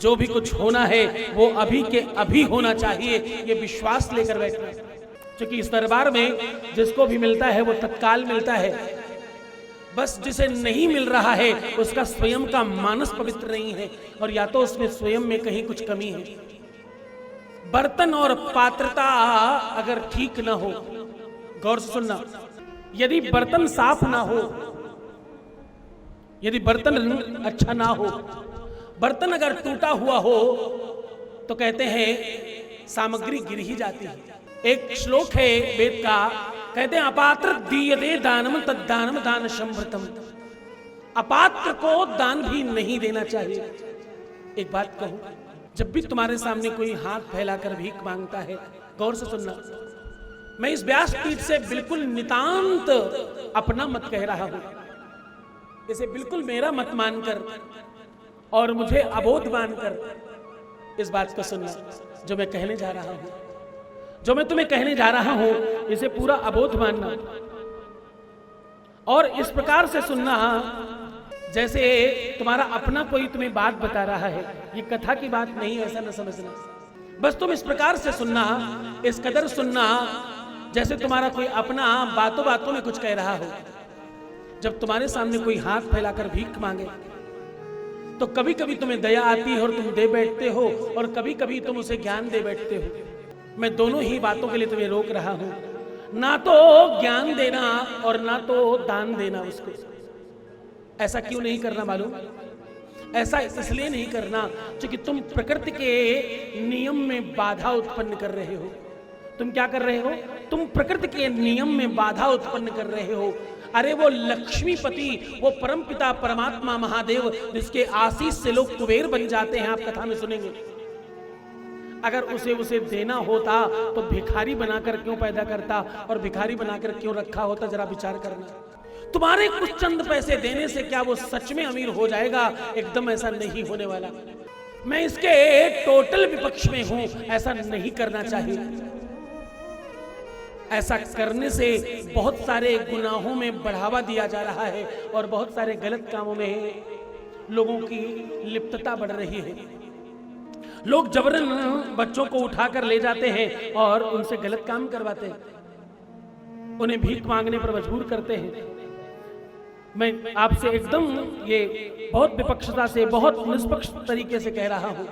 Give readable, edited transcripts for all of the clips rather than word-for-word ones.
जो भी कुछ होना है वो अभी के अभी होना चाहिए, ये विश्वास लेकर बैठना। क्योंकि इस दरबार में जिसको भी मिलता है वो तत्काल मिलता है, बस जिसे नहीं मिल रहा है उसका स्वयं का मानस पवित्र नहीं है, और या तो उसमें स्वयं में कहीं कुछ कमी है। बर्तन और पात्रता अगर ठीक ना हो, गौर से सुनना, यदि बर्तन साफ ना हो, यदि बर्तन अच्छा ना हो, बर्तन अगर टूटा हुआ हो तो कहते हैं सामग्री गिर ही जाती है। एक श्लोक है वेद का, कहते हैं अपात्र दीयते दानम तद्दानम दान संभृतम। अपात्र को दान भी नहीं देना चाहिए। एक बात कहूं, जब भी तुम्हारे सामने कोई हाथ फैलाकर भीख मांगता है, गौर से सुनना, मैं इस व्यासपीठ से बिल्कुल नितांत अपना मत कह रहा हूं, इसे बिल्कुल मेरा मत मानकर और मुझे अबोध मानकर इस बात को सुनना। जो मैं कहने जा रहा हूं, जो मैं तुम्हें कहने जा रहा हूं, इसे पूरा अबोध मानना और इस प्रकार से सुनना जैसे तुम्हारा अपना कोई तुम्हें बात बता रहा है। ये कथा की बात नहीं, ऐसा न समझना। बस तुम इस प्रकार से सुनना, इस कदर सुनना जैसे तुम्हारा कोई अपना बातों बातों में कुछ कह रहा हो। जब तुम्हारे सामने कोई हाथ फैलाकर भीख मांगे तो कभी कभी तुम्हें दया आती है और तुम दे बैठते हो, और कभी कभी तुम उसे ज्ञान दे बैठते हो। मैं दोनों ही बातों के लिए तुम्हें रोक रहा हूं, ना तो ज्ञान देना और ना तो दान देना उसको। ऐसा क्यों नहीं करना मालूम? ऐसा इसलिए नहीं करना क्योंकि तुम प्रकृति के नियम में बाधा उत्पन्न कर रहे हो। तुम क्या कर रहे हो? तुम प्रकृति के नियम में बाधा उत्पन्न कर रहे हो। अरे वो लक्ष्मीपति, वो परमपिता परमात्मा महादेव, जिसके आशीष से लोग कुबेर बन जाते हैं, आप कथा में सुनेंगे। अगर उसे देना होता तो भिखारी बनाकर क्यों पैदा करता और भिखारी बनाकर क्यों रखा होता? जरा विचार करना। तुम्हारे कुछ चंद पैसे देने से क्या वो सच में अमीर हो जाएगा? एकदम ऐसा नहीं होने वाला। मैं इसके टोटल विपक्ष में हूं, ऐसा नहीं करना चाहिए। ऐसा करने से बहुत सारे गुनाहों में बढ़ावा दिया जा रहा है और बहुत सारे गलत कामों में लोगों की लिप्तता बढ़ रही है। लोग जबरन बच्चों को उठाकर ले जाते हैं और उनसे गलत काम करवाते हैं, उन्हें भीख मांगने पर मजबूर करते हैं। मैं आपसे एकदम ये बहुत विपक्षता से, बहुत निष्पक्ष तरीके से कह रहा हूं।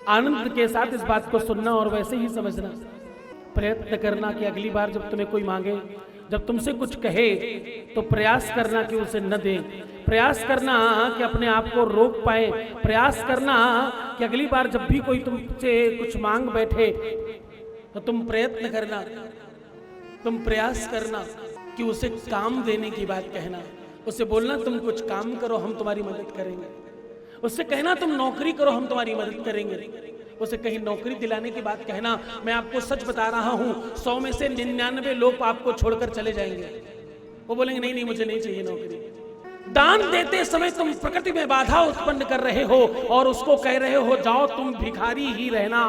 आनंद के साथ इस बात को सुनना और वैसे ही समझना। प्रयत्न करना कि अगली बार जब तुम्हें कोई मांगे, जब तुमसे कुछ कहे, तो प्रयास करना कि उसे न दें। प्रयास करना कि अपने आप को रोक पाए। प्रयास करना कि अगली बार जब भी कोई तुमसे कुछ मांग बैठे तो तुम प्रयत्न करना, तुम प्रयास करना कि उसे काम देने की बात कहना। उसे बोलना तुम कुछ काम करो, हम तुम्हारी मदद करेंगे। उससे कहना तुम नौकरी करो, हम तुम्हारी मदद करेंगे। उसे कहीं नौकरी दिलाने की बात कहना। मैं आपको सच बता रहा हूं, 100 में से 99 लोग आपको छोड़कर चले जाएंगे। वो बोलेंगे नहीं नहीं, मुझे नहीं चाहिए नौकरी। दान देते समय तुम प्रकृति में बाधा उत्पन्न कर रहे हो और उसको कह रहे हो जाओ तुम भिखारी ही रहना।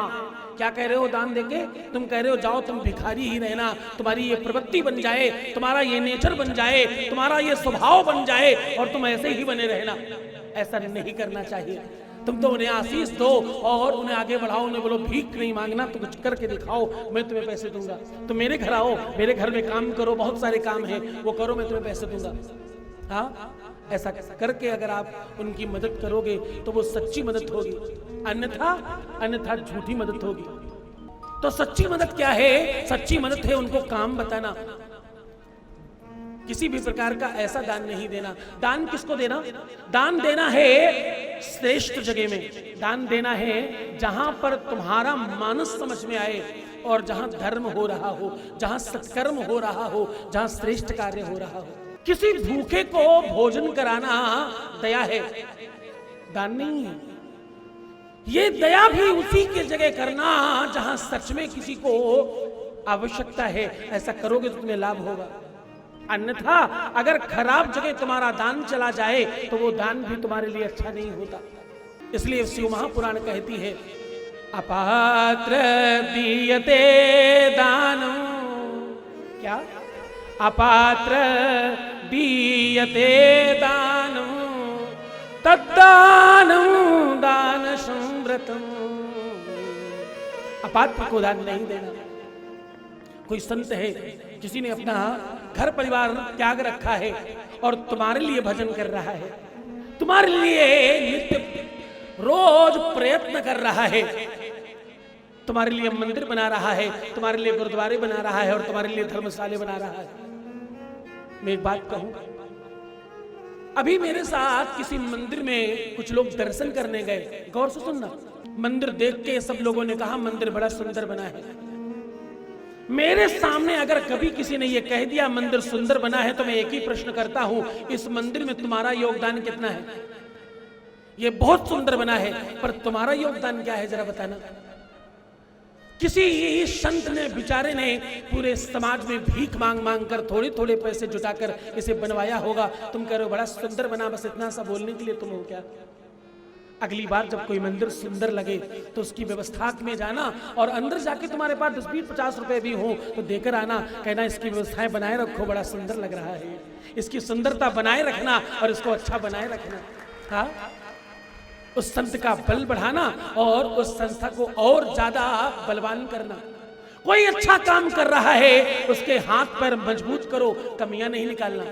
क्या कह रहे हो? दान देके तुम कह रहे हो जाओ तुम भिखारी ही रहना, तुम्हारी ये प्रवृत्ति बन जाए, तुम्हारा ये नेचर बन जाए, तुम्हारा ये स्वभाव बन जाए और तुम ऐसे ही बने रहना। ऐसा नहीं करना चाहिए। तुम तो उन्हें आशीष दो और उन्हें आगे बढ़ाओ। उन्हें बोलो भीख नहीं मांगना, तो कुछ करके दिखाओ, मैं तुम्हें पैसे दूंगा। तुम मेरे घर आओ, मेरे घर में काम करो, बहुत सारे काम हैं, वो करो, मैं तुम्हें पैसे दूंगा। हाँ, ऐसा करके अगर आप उनकी मदद करोगे तो वो सच्ची मदद होगी, अन्यथा झूठी मदद होगी। तो सच्ची मदद क्या है? सच्ची मदद है उनको काम बताना। किसी भी प्रकार का ऐसा दान नहीं देना। दान किसको देना? दान देना है श्रेष्ठ जगह में। दान देना है जहां पर तुम्हारा मानस समझ में आए और जहां धर्म हो रहा हो, जहां सत्कर्म हो रहा हो, जहां श्रेष्ठ कार्य हो रहा हो। किसी भूखे को भोजन कराना दया है, दान नहीं है। ये दया भी उसी की जगह करना जहां सच में किसी को आवश्यकता है। ऐसा करोगे तो तुम्हें लाभ होगा। अन्यथा अगर खराब जगह तुम्हारा दान चला जाए तो वो दान भी तुम्हारे लिए अच्छा नहीं होता। इसलिए शिव महापुराण कहती है अपात्र दीयते दानम। क्या? अपात्र दीयते दानम तद्दानम अपात्र को दान नहीं देना। कोई संत है, किसी ने अपना घर परिवार त्याग रखा है और तुम्हारे लिए भजन कर रहा है, तुम्हारे लिए नित्य रोज प्रयत्न कर रहा है, तुम्हारे लिए मंदिर बना रहा है, तुम्हारे लिए गुरुद्वारे बना रहा है और तुम्हारे लिए धर्मशाले बना रहा है। मैं एक बात कहूं, अभी मेरे साथ किसी मंदिर में कुछ लोग दर्शन करने गए, गौर से सुनना, मंदिर देख के सब लोगों ने कहा मंदिर बड़ा सुंदर बना है। मेरे सामने अगर कभी किसी ने यह कह दिया मंदिर सुंदर बना है, तो मैं एक ही प्रश्न करता हूं, इस मंदिर में तुम्हारा योगदान कितना है? यह बहुत सुंदर बना है, पर तुम्हारा योगदान क्या है जरा बताना। किसी संत ने, बेचारे ने पूरे समाज में भीख मांग मांग कर थोड़े थोड़े पैसे जुटाकर इसे बनवाया होगा। तुम कह रहे हो बड़ा सुंदर बना, बस इतना सा बोलने के लिए तुम हो क्या? अगली बार जब कोई मंदिर सुंदर लगे तो उसकी व्यवस्था में जाना और अंदर जाके तुम्हारे पास 10-20-50 रुपए भी हो तो देकर आना, कहना इसकी व्यवस्थाएं बनाए रखो, बड़ा सुंदर लग रहा है। इसकी सुंदरता बनाए रखना और इसको अच्छा बनाए रखना। हाँ, उस संत का बल बढ़ाना और उस संस्था को और ज्यादा बलवान करना। कोई अच्छा काम कर रहा है, उसके हाथ पैर मजबूत करो, कमियां नहीं निकालना।